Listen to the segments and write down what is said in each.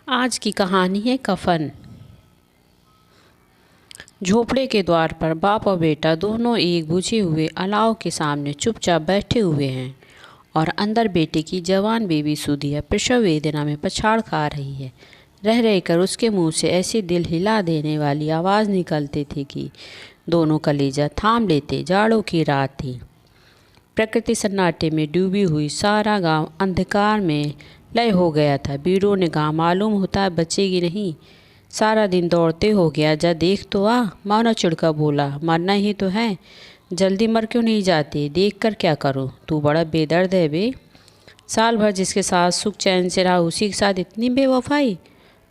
आज की कहानी है कफन। झोपड़े के द्वार पर बाप और बेटा दोनों एक बुझे हुए अलाव के सामने चुपचाप बैठे हुए हैं और अंदर बेटे की जवान बेबी सुधिया प्रसव वेदना में पछाड़ खा रही है। रह रहकर उसके मुंह से ऐसी दिल हिला देने वाली आवाज़ निकलती थी कि दोनों कलेजा थाम लेते। जाड़ों की रात थी। प्रकृति सन्नाटे में डूबी हुई, सारा गांव अंधकार में लय हो गया था। वीरू ने कहा, मालूम होता है बचेगी नहीं। सारा दिन दौड़ते हो गया, जा देख तो आ। मौना चिड़का बोला, मरना ही तो है, जल्दी मर क्यों नहीं जाती? देख कर क्या करूँ, तू बड़ा बेदर्द है बे। साल भर जिसके साथ सुख चैन से रहा, उसी के साथ इतनी बेवफाई।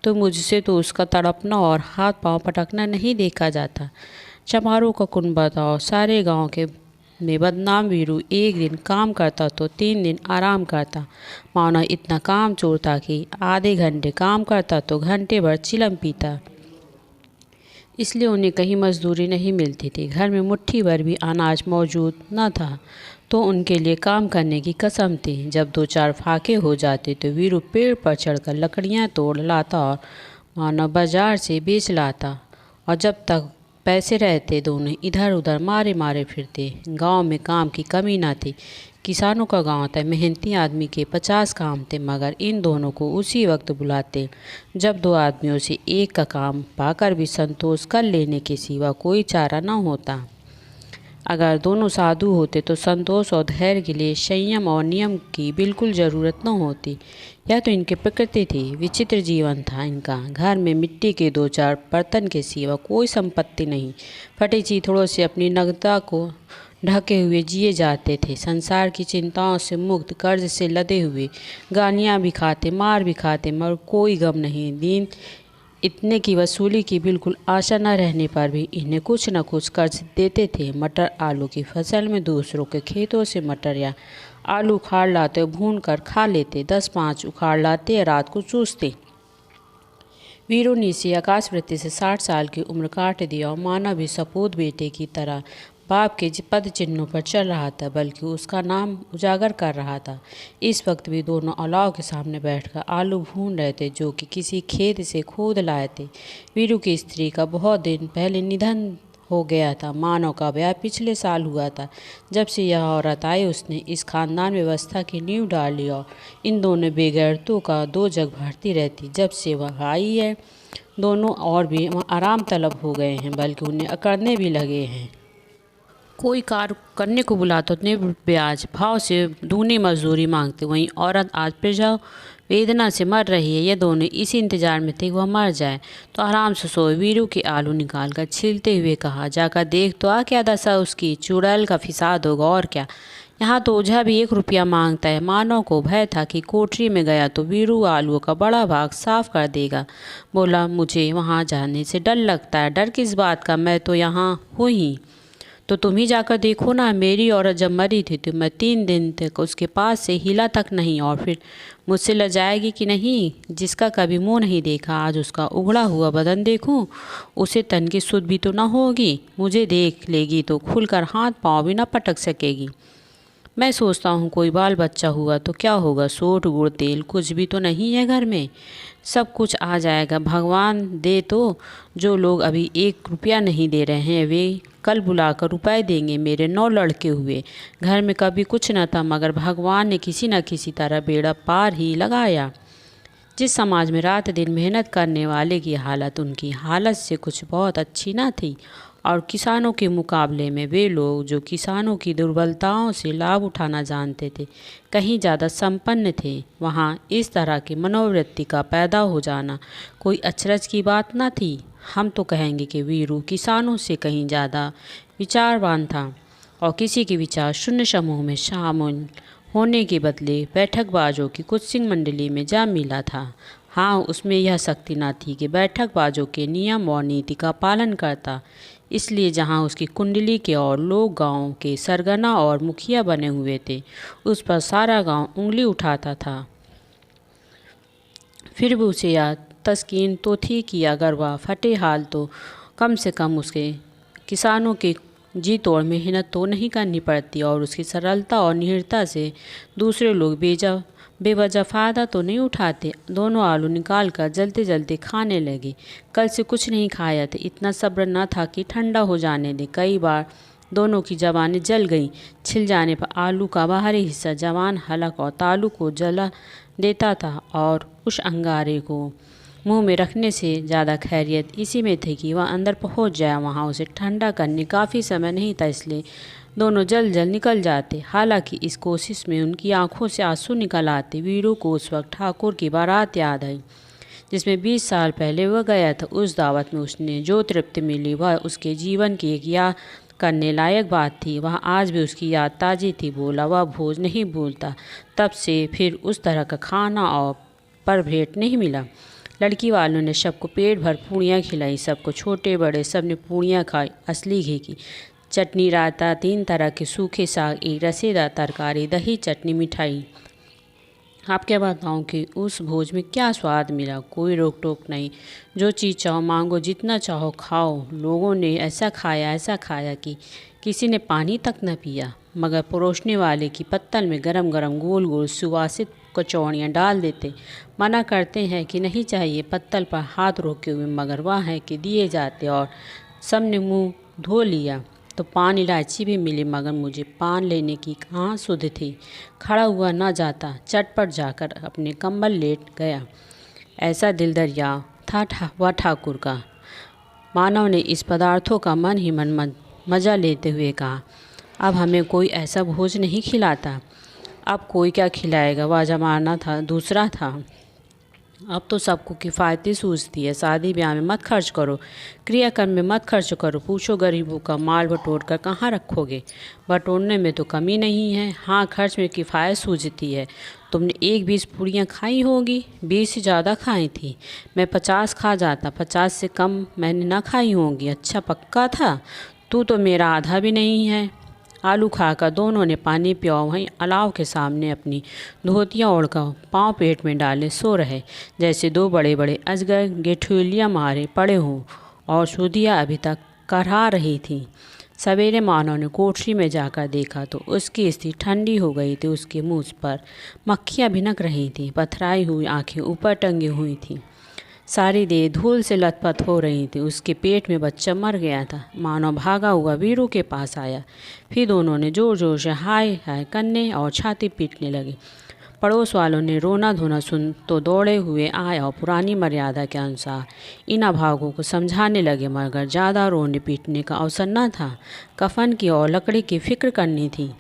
तो मुझसे तो उसका तड़पना और हाथ पांव पटकना नहीं देखा जाता। चमारों का कुन बताओ, सारे गांव के में बदनाम वीरू एक दिन काम करता तो 3 दिन आराम करता। मानो इतना काम चोर था कि आधे घंटे काम करता तो घंटे भर चिलम पीता। इसलिए उन्हें कहीं मजदूरी नहीं मिलती थी। घर में मुट्ठी भर भी अनाज मौजूद न था तो उनके लिए काम करने की कसम थी। जब 2-4 फाके हो जाते तो वीरू पेड़ पर चढ़कर लकड़ियाँ तोड़ लाता और मानो बाजार से बेच लाता। और जब तक पैसे रहते दोनों इधर उधर मारे मारे फिरते। गांव में काम की कमी न थी। किसानों का गांव था, मेहनती आदमी के 50 काम थे, मगर इन दोनों को उसी वक्त बुलाते जब 2 आदमियों से एक का काम पाकर भी संतोष कर लेने के सिवा कोई चारा न होता। अगर दोनों साधु होते तो संतोष और धैर्य के लिए संयम और नियम की बिल्कुल ज़रूरत न होती। यह तो इनकी प्रकृति थी। विचित्र जीवन था इनका। घर में मिट्टी के 2-4 बर्तन के सिवा कोई संपत्ति नहीं। फटे चीथड़ों से अपनी नग्नता को ढके हुए जिए जाते थे। संसार की चिंताओं से मुक्त, कर्ज से लदे हुए, गालियाँ भी खाते, मार भी खाते, मगर कोई गम नहीं। दिन इतने की वसूली की बिल्कुल आशा न रहने पर भी इन्हें कुछ न कुछ कर्ज देते थे। मटर आलू की फसल में दूसरों के खेतों से मटर या आलू उखाड़ लाते, भून कर खा लेते। 10-5 उखाड़ लाते, रात को चूसते। वीरू ने इसी आकाशवृत्ति से 60 साल की उम्र काट दिया और माना भी सपूत बेटे की तरह बाप के पद चिन्हों पर चल रहा था, बल्कि उसका नाम उजागर कर रहा था। इस वक्त भी दोनों अलाव के सामने बैठकर आलू भून रहे थे, जो कि किसी खेत से खोद लाए थे। वीरू की स्त्री का बहुत दिन पहले निधन हो गया था। मानव का ब्याह पिछले साल हुआ था। जब से यह औरत आई, उसने इस खानदान व्यवस्था की नींव डाली और इन दोनों बेगैरतों का 2 जग भरती रहती। जब से वह आई है, दोनों और भी आराम तलब हो गए हैं, बल्कि उन्हें अकड़ने भी लगे हैं। कोई कार्य करने को बुला तो इतने ब्याज भाव से दूनी मजदूरी मांगते। वहीं औरत आज प्रजा वेदना से मर रही है। ये दोनों इसी इंतजार में थे कि वह मर जाए तो आराम से सोए। वीरू के आलू निकाल कर छीलते हुए कहा, जाकर देख तो आ क्या दशा उसकी। चुड़ैल का फिसाद होगा और क्या। यहाँ तो ओझा भी 1 रुपया मांगता है। मानव को भय था कि कोठरी में गया तो वीरू आलूओं का बड़ा भाग साफ कर देगा। बोला, मुझे वहाँ जाने से डर लगता है। डर किस बात का, मैं तो यहाँ हूँ ही। तो तुम ही जाकर देखो ना। मेरी औरत जब मरी थी तो मैं 3 दिन तक उसके पास से हिला तक नहीं, और फिर मुझसे लजाएगी कि नहीं। जिसका कभी मुंह नहीं देखा, आज उसका उगड़ा हुआ बदन देखूं, उसे तन की सुध भी तो न होगी। मुझे देख लेगी तो खुलकर हाथ पाँव भी न पटक सकेगी। मैं सोचता हूँ कोई बाल बच्चा हुआ तो क्या होगा। सोट गुड़ तेल कुछ भी तो नहीं है घर में, सब कुछ आ जाएगा। भगवान दे तो जो लोग अभी 1 रुपया नहीं दे रहे हैं, वे कल बुलाकर रुपए देंगे। मेरे 9 लड़के हुए, घर में कभी कुछ न था, मगर भगवान ने किसी न किसी तरह बेड़ा पार ही लगाया। जिस समाज में रात दिन मेहनत करने वाले की हालत उनकी हालत से कुछ बहुत अच्छी न थी, और किसानों के मुकाबले में वे लोग जो किसानों की दुर्बलताओं से लाभ उठाना जानते थे, कहीं ज़्यादा संपन्न थे, वहाँ इस तरह की मनोवृत्ति का पैदा हो जाना कोई अचरज की बात न थी। हम तो कहेंगे कि वीरू किसानों से कहीं ज़्यादा विचारवान था, और किसी के विचार शून्य समूह में शामिल होने के बदले बैठकबाजों की कुछ सिंह मंडली में जा मिला था। हाँ, उसमें यह शक्ति न थी कि बैठकबाजों के नियम और नीति का पालन करता। इसलिए जहाँ उसकी कुंडली के और लोग गांव के सरगना और मुखिया बने हुए थे, उस पर सारा गांव उंगली उठाता था। फिर भी उसे यह तस्कीन तो थी कि अगर वह फटे हाल तो कम से कम उसके किसानों के जी तोड़ मेहनत तो नहीं करनी पड़ती, और उसकी सरलता और निडरता से दूसरे लोग बेजा बेवजह फ़ायदा तो नहीं उठाते। दोनों आलू निकाल कर जलते जलते खाने लगे। कल से कुछ नहीं खाया था, इतना सब्र न था कि ठंडा हो जाने दे। कई बार दोनों की ज़बानें जल गईं। छिल जाने पर आलू का बाहरी हिस्सा जवान हलक और तालू को जला देता था और उस अंगारे को मुंह में रखने से ज़्यादा खैरियत इसी में थी कि वह अंदर पहुंच जाए। वहाँ उसे ठंडा करने काफ़ी समय नहीं था, इसलिए दोनों जल जल निकल जाते। हालांकि इस कोशिश में उनकी आंखों से आंसू निकल आते। वीरू को उस वक्त ठाकुर की बारात याद आई जिसमें 20 साल पहले वह गया था। उस दावत में उसने जो तृप्ति मिली वह उसके जीवन की एक याद करने लायक बात थी। वह आज भी उसकी याद ताज़ी थी। बोला, वह भोज नहीं भूलता। तब से फिर उस तरह का खाना और पर भेंट नहीं मिला। लड़की वालों ने सबको पेट भर पूड़ियाँ खिलाई। सबको, छोटे बड़े, सब ने पूड़ियाँ खाई, असली घी की। चटनी, रायता, 3 तरह के सूखे साग, एक रसेदार तरकारी, दही, चटनी, मिठाई। आप क्या बताऊँ कि उस भोज में क्या स्वाद मिला। कोई रोक टोक नहीं, जो चीज़ चाहो मांगो, जितना चाहो खाओ। लोगों ने ऐसा खाया कि किसी ने पानी तक न पिया। मगर परोसने वाले की पत्तल में गरम गरम गोल गोल सुवासित कचौड़ियाँ डाल देते। मना करते हैं कि नहीं चाहिए, पत्तल पर हाथ रोके हुए, मगर वह है कि दिए जाते और सब ने मुँह धो लिया। तो पान इलायची भी मिली, मगर मुझे पान लेने की कहाँ सुध थी। खड़ा हुआ न जाता, चटपट जाकर अपने कंबल लेट गया। ऐसा दिल दरिया था वह ठाकुर का। मानव ने इस पदार्थों का मन ही मन मज़ा लेते हुए कहा, अब हमें कोई ऐसा भोज नहीं खिलाता। अब कोई क्या खिलाएगा, वह ज़माना था, दूसरा था। अब तो सबको किफ़ायती सूझती है। शादी ब्याह में मत खर्च करो, क्रियाक्रम में मत खर्च करो। पूछो गरीबों का माल बटोर कर कहाँ रखोगे। बटोरने में तो कमी नहीं है, हाँ खर्च में किफ़ायत सूझती है। तुमने 1-20 पूड़ियाँ खाई होगी, 20 से ज़्यादा खाई थी। मैं 50 खा जाता, 50 से कम मैंने ना खाई होंगी। अच्छा पक्का था, तू तो मेरा आधा भी नहीं है। आलू खाकर दोनों ने पानी पिया। वहीं अलाव के सामने अपनी धोतियाँ ओढ़कर पाँव पेट में डाले सो रहे, जैसे 2 बड़े बड़े अजगर गेठुलियाँ मारे पड़े हों और सुधिया अभी तक करहा रही थी। सवेरे मानव ने कोठरी में जाकर देखा तो उसकी स्थिति ठंडी हो गई थी। उसके मुँह पर मक्खियाँ भिनक रही थीं, पथराई हुई आँखें ऊपर टंगी हुई थीं, सारी देह धूल से लथपथ हो रही थी। उसके पेट में बच्चा मर गया था। मानव भागा हुआ वीरू के पास आया। फिर दोनों ने जोर जोर से हाय हाय करने और छाती पीटने लगे। पड़ोस वालों ने रोना धोना सुन तो दौड़े हुए आए और पुरानी मर्यादा के अनुसार इन अभागों को समझाने लगे, मगर ज़्यादा रोने पीटने का अवसर न था। कफन की और लकड़ी की फिक्र करनी थी।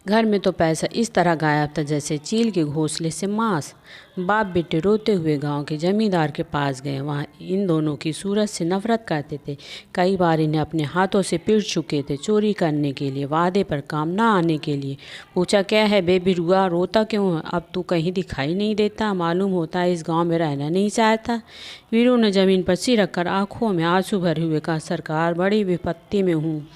घर में तो पैसा इस तरह गायब था जैसे चील के घोंसले से मांस। बाप बेटे रोते हुए गांव के जमींदार के पास गए। वहाँ इन दोनों की सूरत से नफरत करते थे। कई बार इन्हें अपने हाथों से पीट चुके थे, चोरी करने के लिए, वादे पर काम ना आने के लिए। पूछा, क्या है बे बिरुआ, रोता क्यों है? अब तू कहीं दिखाई नहीं देता, मालूम होता है इस गाँव में रहना नहीं चाहता। वीरू ने ज़मीन पर सिर रखकर आँखों में आंसू भरे हुए कहा, सरकार बड़ी विपत्ति में हूँ।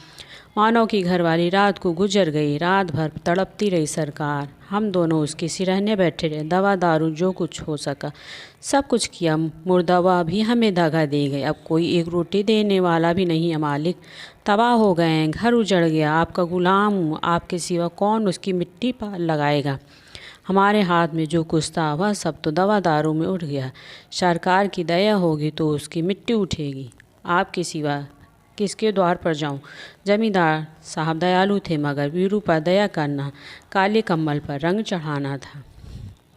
मानव की घरवाली रात को गुजर गई। रात भर तड़पती रही सरकार। हम दोनों उसके सिरहने बैठे रहे। दवा दारू जो कुछ हो सका सब कुछ किया। मुर्दावा भी हमें दगा दे गए। अब कोई एक रोटी देने वाला भी नहीं है मालिक। तबाह हो गए हैं, घर उजड़ गया। आपका गुलाम हूँ, आपके सिवा कौन उसकी मिट्टी पर लगाएगा। हमारे हाथ में जो कुछ था वह सब तो दवा दारू में उठ गया। सरकार की दया होगी तो उसकी मिट्टी उठेगी। आपके सिवा किसके द्वार पर जाऊं? जमींदार साहब दयालु थे, मगर वीरू पर दया करना काले कम्बल पर रंग चढ़ाना था।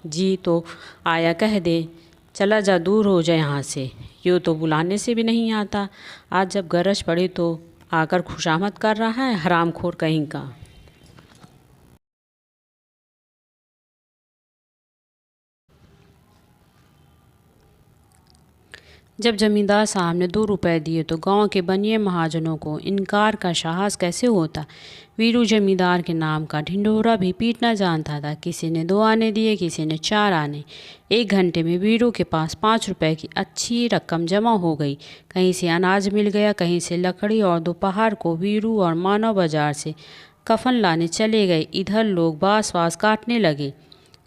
जी तो आया कह दे, चला जा, दूर हो जा यहाँ से। यूँ तो बुलाने से भी नहीं आता, आज जब गरज पड़ी तो आकर खुशामद कर रहा है, हरामखोर कहीं का। जब जमींदार साहब ने 2 रुपए दिए तो गांव के बनिए महाजनों को इनकार का साहस कैसे होता। वीरू जमींदार के नाम का ढिंढोरा भी पीटना जानता था। किसी ने 2 आने दिए, किसी ने 4 आने। 1 घंटे में वीरू के पास 5 रुपए की अच्छी रकम जमा हो गई। कहीं से अनाज मिल गया, कहीं से लकड़ी, और दोपहर को वीरू और मानव बाजार से कफन लाने चले गए। इधर लोग बाँस वास काटने लगे।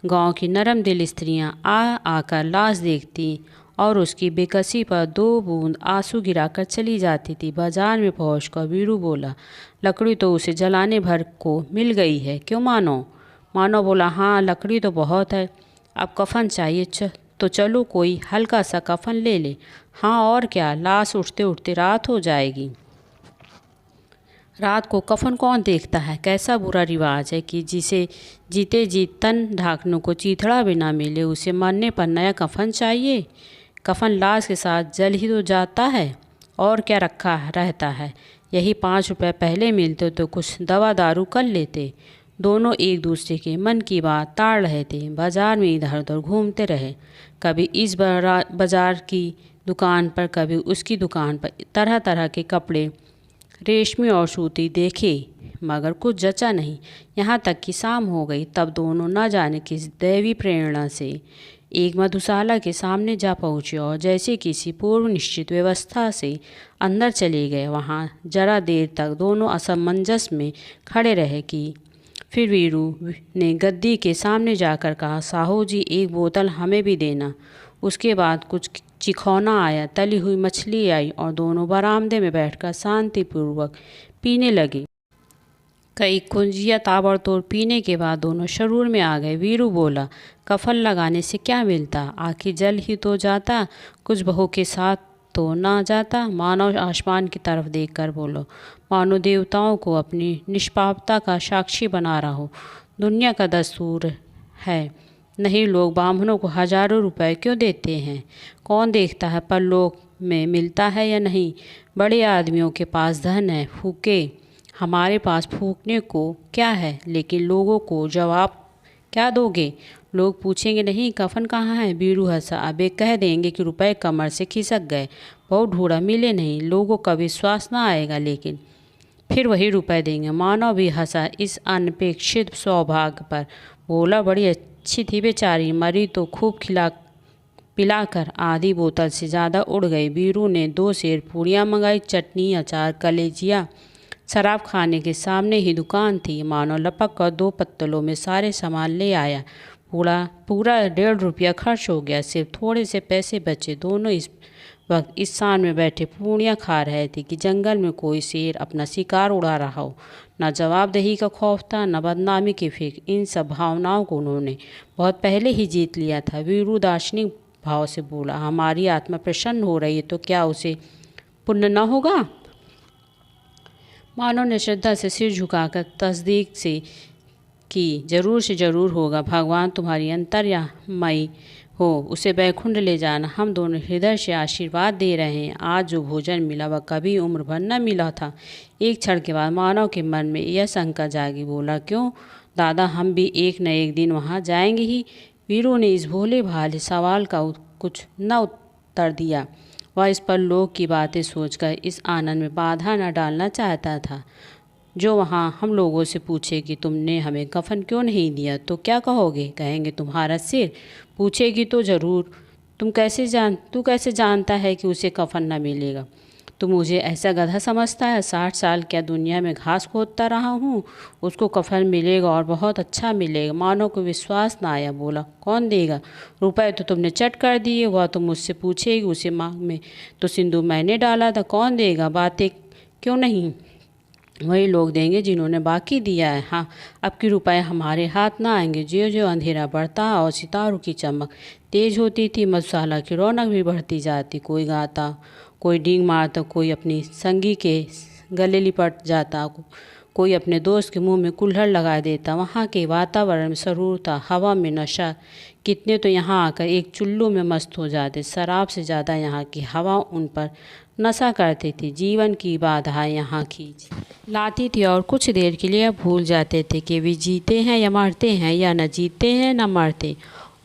गांव की नरम दिल स्त्रियां आ आकर लाश देखती और उसकी बेकसी पर 2 बूंद आंसू गिराकर चली जाती थी। बाजार में पहुंचकर वीरू बोला, लकड़ी तो उसे जलाने भर को मिल गई है, क्यों मानो? मानव बोला, हाँ लकड़ी तो बहुत है, अब कफन चाहिए तो चलो कोई हल्का सा कफन ले ले। हाँ और क्या, लाश उठते उठते रात हो जाएगी। रात को कफन कौन देखता है? कैसा बुरा रिवाज है कि जिसे जीते जी तन ढांकने को चीथड़ा भी ना मिले, उसे मरने पर नया कफन चाहिए। कफन लाश के साथ जल ही तो जाता है, और क्या रखा रहता है। यही 5 रुपये पहले मिलते तो कुछ दवा दारू कर लेते। दोनों एक दूसरे के मन की बात ताड़ रहे थे। बाजार में इधर उधर घूमते रहे, कभी इस बाजार की दुकान पर, कभी उसकी दुकान पर। तरह तरह के कपड़े, रेशमी और सूती देखे, मगर कुछ जचा नहीं। यहाँ तक कि शाम हो गई, तब दोनों न जाने किस दैवी प्रेरणा से एक मधुशाला के सामने जा पहुँचे और जैसे किसी पूर्व निश्चित व्यवस्था से अंदर चले गए। वहाँ जरा देर तक दोनों असमंजस में खड़े रहे कि फिर वीरू ने गद्दी के सामने जाकर कहा, साहू जी एक बोतल हमें भी देना। उसके बाद कुछ चिखौना आया, तली हुई मछली आई और दोनों बरामदे में बैठकर शांतिपूर्वक पीने लगे। कई कुंजिया ताबड़तोड़ पीने के बाद दोनों शरूर में आ गए। वीरू बोला, कफन लगाने से क्या मिलता, आखिर जल ही तो जाता, कुछ बहू के साथ तो ना जाता। मानव आसमान की तरफ देखकर बोलो, मानो देवताओं को अपनी निष्पापता का साक्षी बना रहा हो। दुनिया का दस्तूर है, नहीं लोग ब्राह्मणों को हजारों रुपए क्यों देते हैं? कौन देखता है परलोक में मिलता है या नहीं। बड़े आदमियों के पास धन है, फूके, हमारे पास फूकने को क्या है। लेकिन लोगों को जवाब क्या दोगे? लोग पूछेंगे नहीं कफन कहाँ है। बीरू हंसा, अबे कह देंगे कि रुपए कमर से खिसक गए, बहुत ढूंढा मिले नहीं। लोगों का विश्वास ना आएगा, लेकिन फिर वही रुपए देंगे। मानव भी हंसा इस अनपेक्षित सौभाग्य पर। बोला, बड़ी अच्छी थी बेचारी, मरी तो खूब खिला पिलाकर आधी बोतल से ज़्यादा उड़ गई। बीरू ने 2 सेर पूड़ियाँ मंगाई, चटनी, अचार, कलेजिया। शराब खाने के सामने ही दुकान थी। मानव लपक कर 2 पत्तलों में सारे सामान ले आया। पूरा 1.5 रुपया खर्च हो गया, सिर्फ थोड़े से पैसे बचे। दोनों इस वक्त इस शान में बैठे पूड़ियाँ खा रहे थे कि जंगल में कोई शेर अपना शिकार उड़ा रहा हो। न जवाबदेही का खौफ था, न बदनामी की फिक्र। इन सब भावनाओं को उन्होंने बहुत पहले ही जीत लिया था। वीरू दार्शनिक भाव से बोला, हमारी आत्मा प्रसन्न हो रही है तो क्या उसे पुण्य न होगा? मानव ने श्रद्धा से सिर झुकाकर तस्दीक से कि जरूर से जरूर होगा। भगवान तुम्हारी अंतर्यामी हो, उसे बैकुंठ ले जाना। हम दोनों हृदय से आशीर्वाद दे रहे हैं। आज जो भोजन मिला वह कभी उम्र भर न मिला था। एक क्षण के बाद मानव के मन में यह शंका जागी। बोला, क्यों दादा, हम भी एक न एक दिन वहाँ जाएंगे ही। वीरू ने इस भोले भाले सवाल का कुछ न उत्तर दिया। वह इस पर लोग की बातें सोचकर इस आनंद में बाधा न डालना चाहता था। जो वहाँ हम लोगों से पूछे कि तुमने हमें कफन क्यों नहीं दिया तो क्या कहोगे? कहेंगे तुम्हारा सिर। पूछेगी तो ज़रूर, तू कैसे जानता है कि उसे कफन न मिलेगा? तो मुझे ऐसा गधा समझता है? 60 साल क्या दुनिया में घास खोदता रहा हूँ, उसको कफन मिलेगा और बहुत अच्छा मिलेगा। मानव को विश्वास ना आया। बोला, कौन देगा? रुपए तो तुमने चट कर दिए। वह तो मुझसे पूछेगी, उसे मांग में तो सिंदूर मैंने डाला था, कौन देगा? बातें क्यों नहीं, वही लोग देंगे जिन्होंने बाकी दिया है। हाँ, अब की रुपए हमारे हाथ ना आएंगे। ज्यों ज्यों अंधेरा बढ़ता और सितारों की चमक तेज होती थी, मधुशाला की रौनक भी बढ़ती जाती। कोई गाता, कोई डींग मारता, कोई अपनी संगी के गले लिपट जाता, कोई अपने दोस्त के मुंह में कुल्हड़ लगा देता। वहाँ के वातावरण में सरूर था, हवा में नशा। कितने तो यहाँ आकर एक चुल्लू में मस्त हो जाते। शराब से ज़्यादा यहाँ की हवा उन पर नशा करती थी। जीवन की बाधा यहाँ खींच लाती थी और कुछ देर के लिए भूल जाते थे कि वे जीते हैं या मरते हैं, या न जीते हैं न मरते।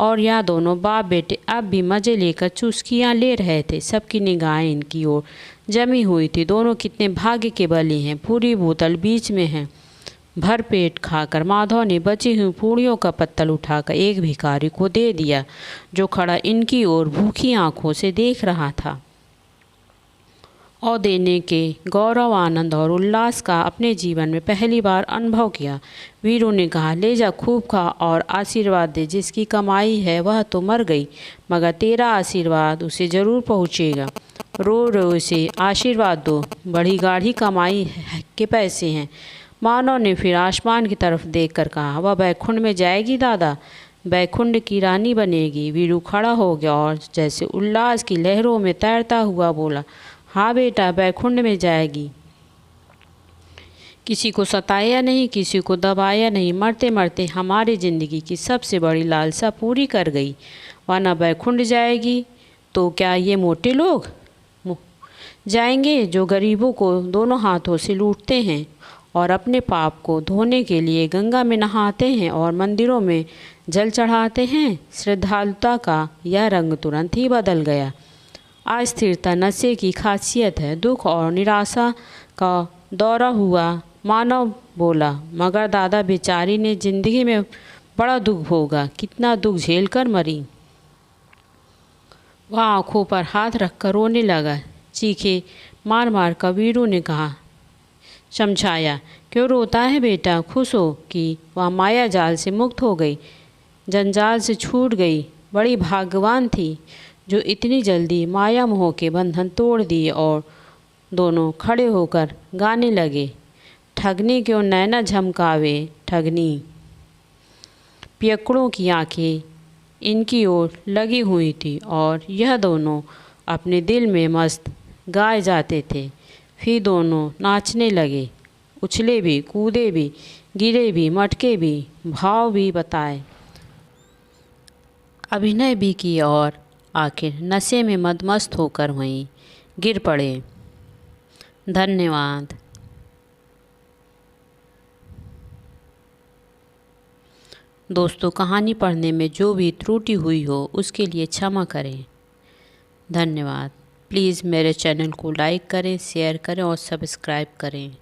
और या दोनों बाप बेटे अब भी मज़े लेकर चुस्कियाँ ले रहे थे। सबकी निगाहें इनकी ओर जमी हुई थी। दोनों कितने भाग्य के बली हैं। पूरी बोतल बीच में है। भर पेट खाकर माधव ने बची हुई पूड़ियों का पत्तल उठाकर एक भिखारी को दे दिया, जो खड़ा इनकी ओर भूखी आंखों से देख रहा था। और देने के गौरव, आनंद और उल्लास का अपने जीवन में पहली बार अनुभव किया। वीरू ने कहा, ले जा, खूब खा और आशीर्वाद दे। जिसकी कमाई है वह तो मर गई, मगर तेरा आशीर्वाद उसे ज़रूर पहुँचेगा। रो रो उसे आशीर्वाद दो, बड़ी गाढ़ी कमाई के पैसे हैं। मानव ने फिर आसमान की तरफ देखकर कहा, वह बैकुंठ में जाएगी दादा, बैकुंठ की रानी बनेगी। वीरू खड़ा हो गया और जैसे उल्लास की लहरों में तैरता हुआ बोला, हाँ बेटा, बैकुंठ में जाएगी। किसी को सताया नहीं, किसी को दबाया नहीं, मरते मरते हमारी ज़िंदगी की सबसे बड़ी लालसा पूरी कर गई। वरना बैकुंठ जाएगी तो क्या ये मोटे लोग जाएंगे जो गरीबों को दोनों हाथों से लूटते हैं और अपने पाप को धोने के लिए गंगा में नहाते हैं और मंदिरों में जल चढ़ाते हैं। श्रद्धालुता का यह रंग तुरंत ही बदल गया। अस्थिरता नशे की खासियत है। दुख और निराशा का दौरा हुआ। मानव बोला, मगर दादा, बेचारी ने जिंदगी में बड़ा दुख भोगा, कितना दुख झेल कर मरी। वह आंखों पर हाथ रखकर रोने लगा। चीखे मार मार कर वीरू ने कहा, समझाया, क्यों रोता है बेटा, खुश हो कि वह माया जाल से मुक्त हो गई, जंजाल से छूट गई। बड़ी भाग्यवान थी जो इतनी जल्दी माया मोह के बंधन तोड़ दिए। और दोनों खड़े होकर गाने लगे, ठगनी क्यों नैना झमकावे ठगनी, पियकड़ों की आंखें इनकी ओर लगी हुई थी और यह दोनों अपने दिल में मस्त गाए जाते थे। फिर दोनों नाचने लगे, उछले भी, कूदे भी, गिरे भी, मटके भी, भाव भी बताए, अभिनय भी किए और आखिर नशे में मदमस्त होकर वहीं गिर पड़े। धन्यवाद। दोस्तों, कहानी पढ़ने में जो भी त्रुटि हुई हो उसके लिए क्षमा करें। धन्यवाद। प्लीज़ मेरे चैनल को लाइक करें, शेयर करें और सब्सक्राइब करें।